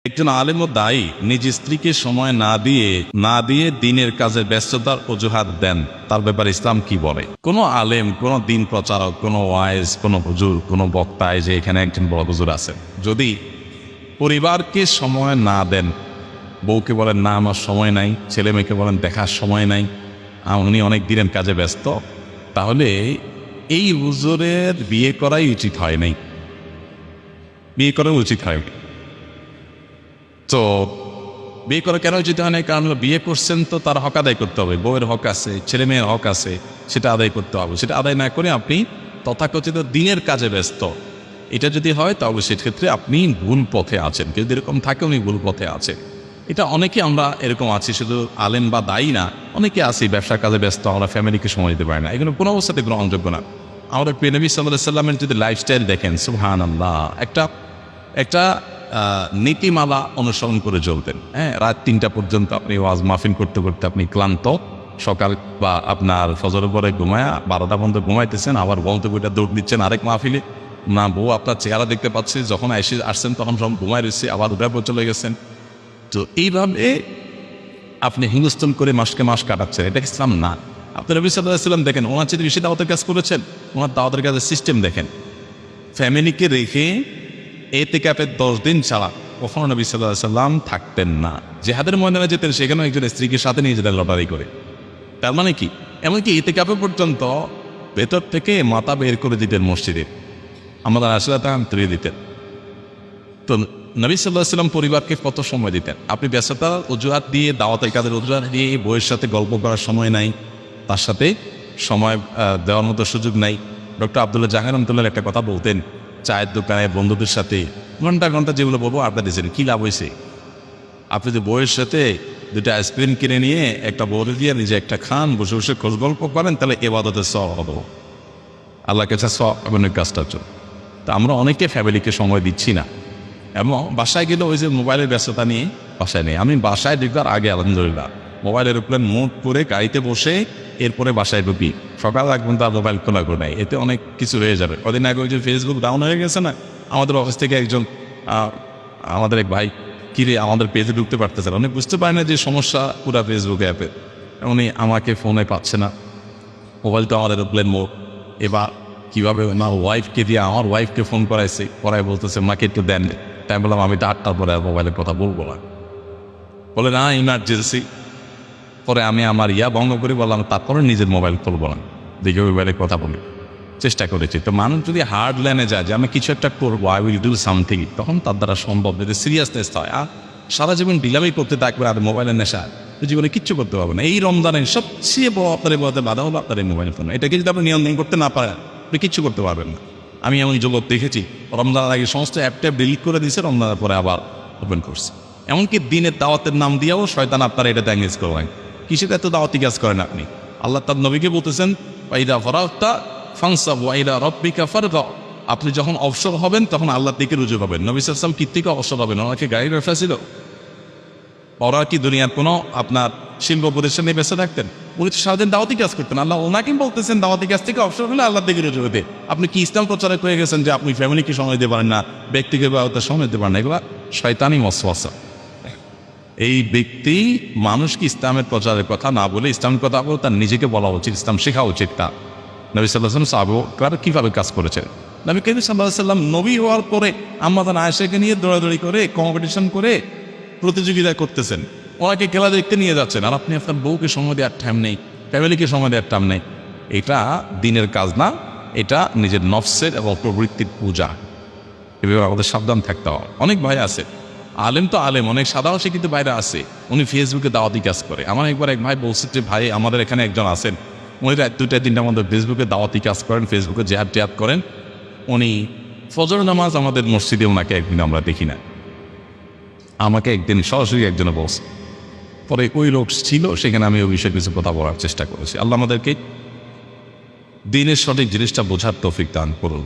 একজন আলেম ও দায়ী নিজ স্ত্রীকে সময় না দিয়ে দিনের কাজে ব্যস্ততার অজুহাত দেন, তার ব্যাপারে ইসলাম কি বলে? কোনো আলেম, কোনো দিন প্রচারক, কোনো ওয়াইজ, কোনো হুজুর, কোনো বক্তায় যে এখানে একজন বড় হুজুর আছেন, যদি পরিবারকে সময় না দেন, বউকে বলেন না আমার সময় নাই, ছেলে মেয়েকে বলেন দেখার সময় নাই, উনি অনেক দিনের কাজে ব্যস্ত, তাহলে এই হুজুরের বিয়ে করাই উচিত হয় নাই, বিয়ে করা উচিত হয়নি। তো বিয়ে করা কেন উচিত হয় না? কারণ বিয়ে করছেন তো তার হক আদায় করতে হবে, বউয়ের হক আছে, ছেলে মেয়ের হক আছে, সেটা আদায় করতে হবে। সেটা আদায় না করে আপনি তথাকথিত দিনের কাজে ব্যস্ত, এটা যদি হয় তাহলে সেক্ষেত্রে আপনি ভুল পথে আছেন। কেউ এরকম থাকে উনি ভুল পথে আছেন। এটা অনেকে আমরা এরকম আছি, শুধু আলেম বা দায়ী না, অনেকে আছি ব্যবসার কাজে ব্যস্ত, আমরা ফ্যামিলিকে সময় দিতে পারি না। এগুলো কোনো অবস্থাতে গ্রহণযোগ্য না। আমাদের প্রিয় নবী সাল্লাল্লাহু আলাইহি সাল্লামের যদি লাইফস্টাইল দেখেন, সুবহানাল্লাহ, একটা নীতিমালা অনুসরণ করে চলতেন। হ্যাঁ, রাত ৩টা পর্যন্ত আপনি ওয়াজ মাহফিল করতে করতে আপনি ক্লান্ত, সকাল বা আপনার ফজরের পরে ঘুমায়া 12টা পর্যন্ত ঘুমাইতেছেন, আবার বলতে বইটা দৌড় দিচ্ছেন আরেক মাহফিলে, না বউ আপনার চেহারা দেখতে পাচ্ছে, যখন আসছেন তখন সব ঘুমায় রয়েছে, আবার উঠে চলে গেছেন। তো এইভাবে আপনি হিন্দুস্তান করে মাসকে মাস কাটাচ্ছেন, এটা ইসলাম না। আপনি নবী সাল্লাল্লাহু আলাইহি ওয়াসাল্লাম দেখেন, ওনার চেয়ে বেশি দাওয়াতের কাজ করেছেন। ওনার দাওয়াতের কাজের সিস্টেম দেখেন, ফ্যামিলিকে রেখে এতেকাফের 10 দিন ছাড়া কখনো নবী সাল্লাল্লাহু আলাইহি ওয়াসাল্লাম থাকতেন না। জিহাদের ময়দানে যেতেন, সেখানেও একজন স্ত্রীকে সাথে নিয়ে যেতেন লটারি করে। তার মানে কি? এমনকি এতেকাফে পর্যন্ত ভেতর থেকে মাথা বের করে দিতেন মসজিদে, আমাদের আসলে তুলে দিতেন। তো নবী সাল্লাল্লাহু আলাইহি ওয়াসাল্লাম পরিবারকে কত সময় দিতেন? আপনি ব্যস্ততার অজুহাত দিয়ে, দাওয়াতের কাজের অজুহাত দিয়ে বউয়ের সাথে গল্প করার সময় নাই, তার সাথে সময় দেওয়ার মতো সুযোগ নাই। ডক্টর আব্দুল্লাহ জাহাঙ্গীর রহমাতুল্লাহ একটা কথা বলতেন, চায়ের দোকানে বন্ধুদের সাথে ঘন্টা ঘন্টা যেগুলো বলবো আড্ডা দিয়েছেন, কী লাভ হয়েছে? আপনি যে বউয়ের সাথে 2টা আইসক্রিম কিনে নিয়ে একটা বউরে দিয়ে নিজে একটা খান, বসে বসে খোঁজ গল্প করেন, তাহলে এবাদতের সওয়াব হবে, আল্লাহ কাছে সওয়াব পাবেন ওই কাজটার জন্য। তা আমরা অনেকে ফ্যামিলিকে সময় দিচ্ছি না, এবং বাসায় গেলে ওই যে মোবাইলের ব্যস্ততা নিয়ে বাসায় নেই। আমি বাসায় ঢুকার আগে আলহামদুলিল্লাহ মোবাইল এরোপ্লেন মুড করে গাড়িতে বসে এরপরে বাসায় ঢুকি, সকাল রাখবেন তার মোবাইল খোলা করে নেয়, এতে অনেক কিছু হয়ে যাবে। কদিন আগে ওই যে ফেসবুক ডাউন হয়ে গেছে না, আমাদের অফিস থেকে একজন আমাদের এক ভাই, কিরে আমাদের পেজে ঢুকতে পারতেছে না, উনি বুঝতে পারে না যে সমস্যা পুরো ফেসবুক অ্যাপের। উনি আমাকে ফোনে পাচ্ছে না, মোবাইল তো আমার এরোপ্লেন মোড। এবার কীভাবে না ওয়াইফকে দিয়ে আমার ওয়াইফকে ফোন করাইছে, করাই বলতেছে মাকে একটু দেন। তাই বললাম আমি তো 8টার পরে আর মোবাইলের কথা বলবো না। বলে না ইমার্জেন্সি। পরে আমি আমার বন্ধ করে বললাম তারপরে নিজের মোবাইল খুলবো না, দেখে মোবাইলে কথা বলি, চেষ্টা করেছি। তো মানুষ যদি হার্ড লাইনে যায় যে আমি কিছু একটা করবো, আই উইল ডু সামথিং, তখন তার দ্বারা সম্ভব। যদি সিরিয়াসনেস হয় আর সারা জীবন ডিলামি করতে থাকবে আর মোবাইলের নেশা, জীবনে কিচ্ছু করতে পারবে না। এই রমজানের সবচেয়ে বড় আপনার বলতে বাধা হলো আপনার এই মোবাইল ফোন। এটাকে যদি আপনি নিয়ন্ত্রণ করতে না পারেন, আপনি কিচ্ছু করতে পারবেন না। আমি এমন যুবক দেখেছি রমজানের আগে সমস্ত অ্যাপ ডিলিট করে দিয়েছে, রমজানের পরে আবার ওপেন করছে। এমনকি দিনের দাওয়াতের নাম দিয়েও শয়তান আপনার এটাতে এঙ্গেজ করবেন। কিসের এত দাওয়াতি কাজ করেন আপনি? আল্লাহ তার নবীকে বলতেছেন ওয়াইদা ফারাগতা ফানসাব ওয়াইলা রাব্বিকা ফারগা, আপনি যখন অবসর হবেন তখন আল্লাহর দিকে রুজু হবেন। নবী সাল্লাল্লাহু আলাইহি ওয়াসাল্লাম কি থেকে অবসর হবেন? ওনাকে গাড়ির ব্যবসা ছিল? ওরা কি দুনিয়ার কোনো আপনার শিল্প প্রতিষ্ঠান নিয়ে বেঁচে থাকতেন? উনি তো সারাদিন দাওয়াতি কাজ করতেন। আল্লাহ ওনাকে বলতেছেন দাওয়াতি কাজ থেকে অবসর হলে আল্লাহর দিকে রুজু হতে। আপনি কি ইসলাম প্রচারক হয়ে গেছেন যে আপনি ফ্যামিলিকে সময় দিতে পারেন না, ব্যক্তিগত সময় দিতে পারেন না? এগুলো শয়তানি ওয়াসওয়াসা। এই ব্যক্তি মানুষকে ইসলামের প্রচারের কথা না বলে ইসলামের কথা বলে তার নিজেকে বলা উচিত, ইসলাম শেখা উচিত। তা নবী সাল্লাল্লাহু আলাইহি ওয়াসাল্লাম সাহাবারা কীভাবে কাজ করেছেন? নবী করিম সাল্লাল্লাহু আলাইহি ওয়াসাল্লাম নবী হওয়ার পরে আম্মাজান আয়েশাকে নিয়ে দৌড়াদৌড়ি করে কম্পিটিশন করে প্রতিযোগিতা করতেছেন, ওনাকে খেলা দেখতে নিয়ে যাচ্ছেন, আর আপনি আপনার বউকে সময় দেওয়ার টাইম নেই, ফ্যামিলিকে সময় দেওয়ার টাইম নেই। এটা দিনের কাজ না, এটা নিজের নফসের এবং প্রবৃত্তির পূজা। এভাবে আমাদের সাবধান থাকতে হয়। অনেক ভাই আছে, আলেম তো আলেম, অনেক সাধারণ সে কিন্তু বাইরে আছে, উনি ফেসবুকে দাওয়াতি কাজ করে। আমার একবার এক ভাই বলছে যে ভাই আমাদের এখানে একজন আছেন, উনি রাত 2টা 3টার মধ্যে ফেসবুকে দাওয়াতি কাজ করেন, ফেসবুকে জেহাদ করেন। উনি ফজর নামাজ আমাদের মসজিদে ওনাকে একদিন আমরা দেখি না, আমাকে একদিন সরাসরি একজনে বলছে। পরে ওই লোক ছিল সেখানে, আমি ওই বিষয়ে কিছু কথা বলার চেষ্টা করেছি। আল্লাহ আমাদেরকে দিনের সঠিক জিনিসটা বোঝার তৌফিক দান করুন।